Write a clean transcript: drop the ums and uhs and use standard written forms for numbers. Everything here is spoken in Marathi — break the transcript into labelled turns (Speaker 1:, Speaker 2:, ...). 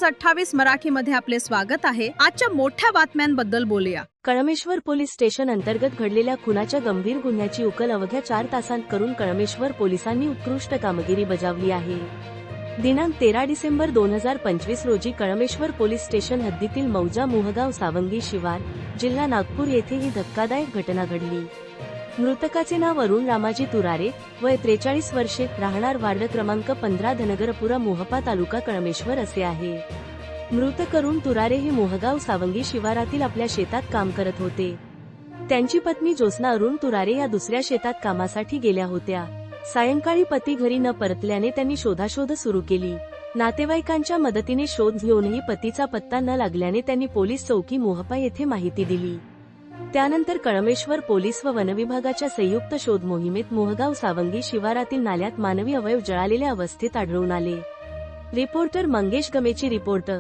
Speaker 1: न्यूज 28 मराठीमध्ये आपले स्वागत आहे। आजच्या मोठ्या बातम्यांबद्दल बोलूया।
Speaker 2: कळमेश्वर पोलीस स्टेशन अंतर्गत घडलेल्या खुनाच्या गंभीर गुन्ह्याची उकल अवघ्या 4 तासांत करून कळमेश्वर पोलिसांनी उत्कृष्ट कामगिरी बजावली आहे। दिनांक 13 डिसेंबर 2025 रोजी कळमेश्वर पोलीस स्टेशन हद्दीतील मौजा मुहगाव सावंगी शिवार, जिल्हा नागपूर येथे ही धक्कादायक घटना घडली। मृतकाचे नाव अरुण रामाजी तुरारे, वय 43 वर्षे, राहणार वार्ड क्रमांक 15 धनगरपुरा मोहपा तालुका कळमेश्वर असे आहे। मृत अरुण तुरारे हे मोहगाव सावंगी शिवारातील आपल्या शेतात काम करत होते। त्यांची पत्नी ज्योत्स्ना अरुण तुरारे या दुसऱ्या शेतात कामासाठी गेल्या होत्या। सायंकाळी पती घरी न परतल्याने त्यांनी शोधाशोध सुरू केली। नातेवाईकांच्या मदतीने शोध घेऊनही पतीचा पत्ता न लागल्याने त्यांनी पोलीस चौकी मोहपा येथे माहिती दिली। त्यानंतर कळमेश्वर पोलीस व वनविभागाच्या संयुक्त शोध मोहिमेत मोहगाव सावंगी शिवारातील नाल्यात मानवी अवयव जळालेल्या अवस्थेत आढळून आले। Reporter Mangesh Gamechi report.